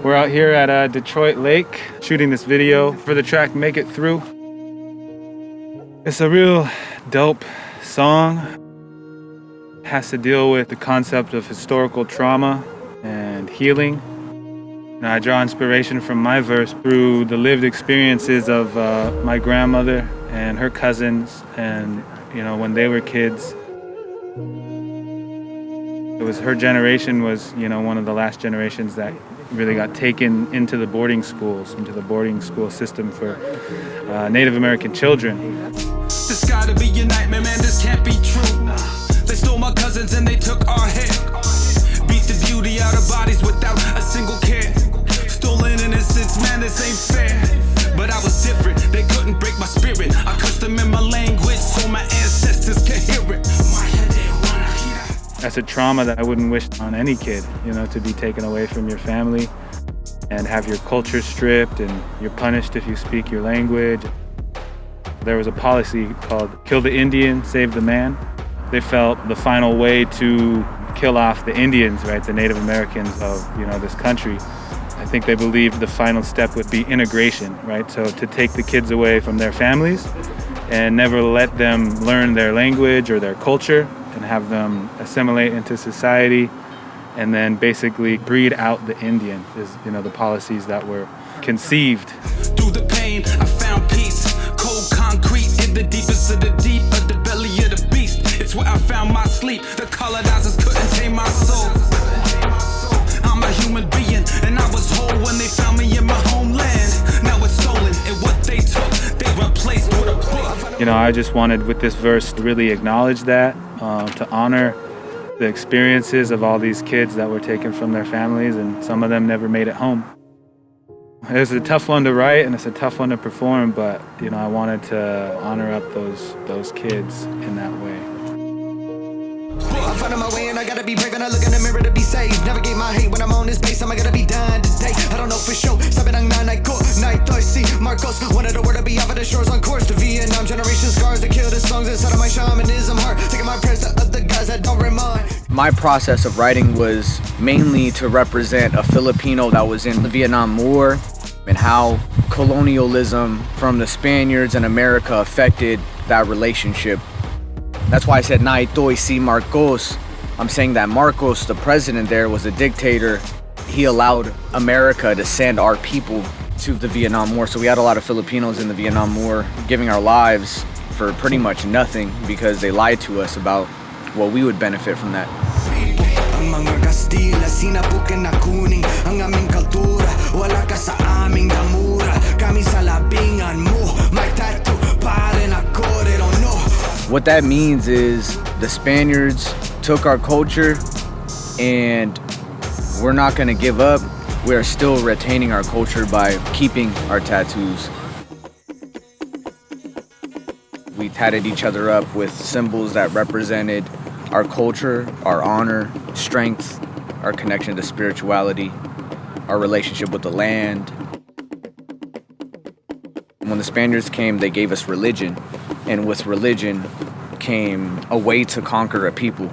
We're out here at Detroit Lake shooting this video for the track Make It Through. It's a real dope song. It has to deal with the concept of historical trauma and healing. And I draw inspiration from my verse through the lived experiences of my grandmother and her cousins, and when they were kids. It was her generation was one of the last generations that really got taken into the boarding school system for Native American children. This gotta be your nightmare, man, this can't be true. They stole my cousins and they took our hair. Beat the beauty out of bodies without a single care. Stolen innocence, man, this ain't fair. But I was different, they couldn't break my spirit. I cursed them in my language so my ancestors could hear it. That's a trauma that I wouldn't wish on any kid, to be taken away from your family and have your culture stripped, and you're punished if you speak your language. There was a policy called Kill the Indian, Save the Man. They felt the final way to kill off the Indians, right, the Native Americans of this country. I think they believed the final step would be integration, right? So to take the kids away from their families and never let them learn their language or their culture, and have them assimilate into society, and then basically breed out the Indian is, the policies that were conceived. Through the pain, I found peace. Cold concrete in the deepest of the deep, of the belly of the beast. It's where I found my sleep. The colonizers couldn't tame my soul. I'm a human being, and I was whole when they found me in my homeland. Now it's stolen, and what they took, they replaced with a book. I just wanted with this verse to really acknowledge that, to honor the experiences of all these kids that were taken from their families, and some of them never made it home. It was a tough one to write and it's a tough one to perform, but I wanted to honor up those kids in that way. I'm finding my way and I gotta be brave and I look in the mirror to be saved. Navigate my hate when I'm on this base, I'm gonna be dying today. I don't know for sure. Sabi ng nanay ko, night I see Marcos. Wanted the word to be off of the shores on course to Vietnam. Generation scars that kill the songs inside of my shamanism heart. Taking my prayers to other guys that don't remind. My process of writing was mainly to represent a Filipino that was in the Vietnam War and how colonialism from the Spaniards and America affected that relationship. That's why I said, na ito'y si Marcos. I'm saying that Marcos, the president there, was a dictator. He allowed America to send our people to the Vietnam War. So we had a lot of Filipinos in the Vietnam War giving our lives for pretty much nothing because they lied to us about what we would benefit from that. Ang mga Kastila, sinapukin na kuning ang aming kultura. Wala ka sa aming damura. Kami sa labingan mo. May tattoo pa rin ako, they don't know. What that means is the Spaniards took our culture and we're not gonna give up. We're still retaining our culture by keeping our tattoos. We tatted each other up with symbols that represented our culture, our honor, strength, our connection to spirituality, our relationship with the land. When the Spaniards came, they gave us religion, and with religion came a way to conquer a people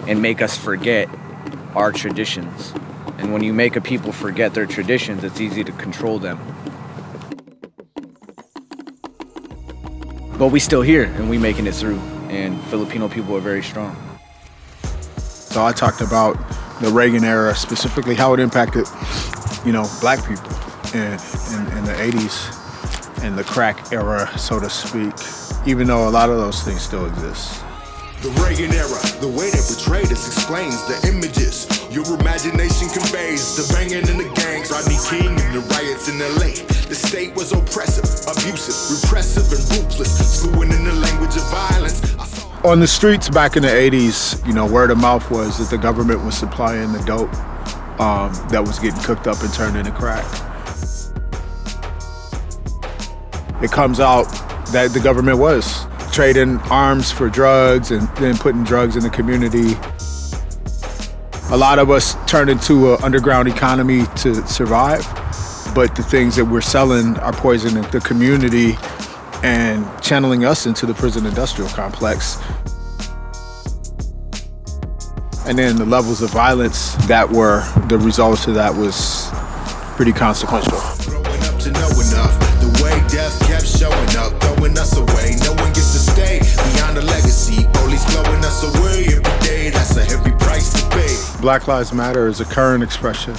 and make us forget our traditions. And when you make a people forget their traditions, it's easy to control them. But we still here, and we making it through, and Filipino people are very strong. So I talked about the Reagan era, specifically how it impacted, black people in the 80s and the crack era, so to speak, even though a lot of those things still exist. The Reagan era, the way they portrayed us explains the images your imagination conveys. The banging in the gangs, Rodney King and the riots in LA. The state was oppressive, abusive, repressive, and ruthless, fluent in the language of violence. On the streets back in the 80s, word of mouth was that the government was supplying the dope that was getting cooked up and turned into crack. It comes out that the government was trading arms for drugs and then putting drugs in the community. A lot of us turned into an underground economy to survive, but the things that we're selling are poisoning the community and channeling us into the prison industrial complex. And then the levels of violence that were the result of that was pretty consequential. Growing up to know enough, the way death kept showing up, throwing us away. No one gets to stay beyond the legacy. Police blowing us away every day. That's a heavy price to pay. Black Lives Matter is a current expression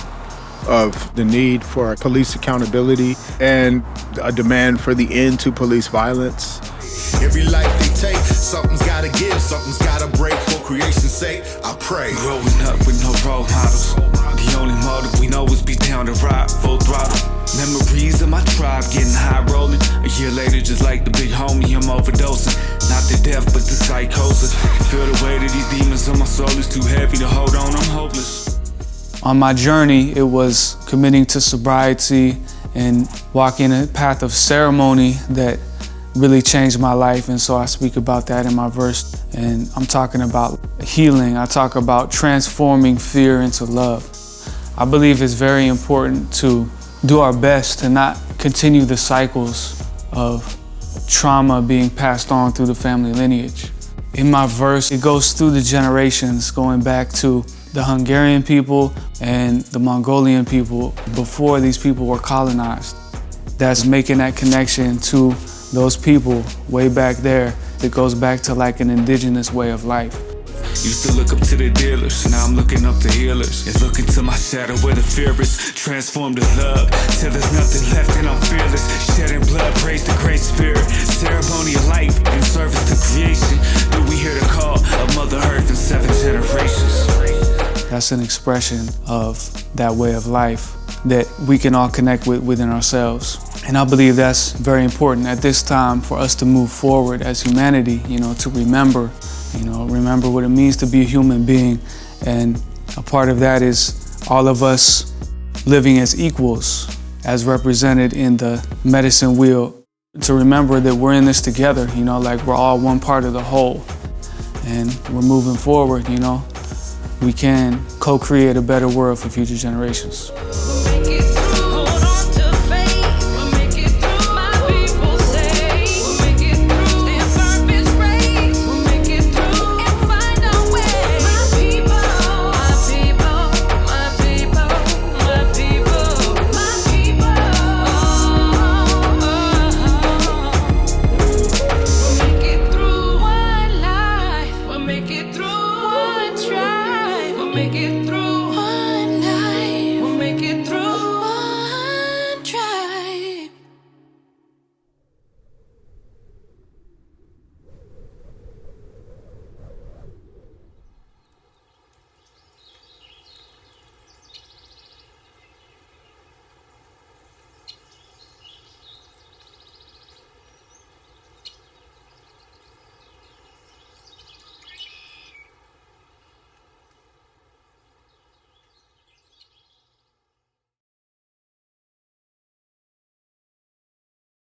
of the need for police accountability and a demand for the end to police violence. Every life they take, something's gotta give, something's gotta break for creation's sake. I pray. Growing up with no role models, the only motive we know is be down to ride full throttle. Memories of my tribe getting high rolling. A year later, just like the big homie, I'm overdosing. Not the death, but the psychosis. Feel the weight of these demons on my soul is too heavy to hold on. I'm hopeless. On my journey, it was committing to sobriety and walking a path of ceremony that really changed my life, and so I speak about that in my verse. And I'm talking about healing. I talk about transforming fear into love. I believe it's very important to do our best to not continue the cycles of trauma being passed on through the family lineage. In my verse, it goes through the generations, going back to the Hungarian people and the Mongolian people before these people were colonized. That's making that connection to those people way back there. It goes back to like an indigenous way of life. Used to look up to the dealers, now I'm looking up to healers. And look into my shadow where the fear is transformed to love. Till there's nothing left and I'm fearless. Shedding blood, praise the great spirit. Ceremony of life in service to creation. Do we hear the call of Mother Earth in 7 generations? That's an expression of that way of life that we can all connect with within ourselves. And I believe that's very important at this time for us to move forward as humanity, to remember what it means to be a human being. And a part of that is all of us living as equals, as represented in the medicine wheel, to remember that we're in this together, like we're all one part of the whole. And we're moving forward, we can co-create a better world for future generations. Make it through.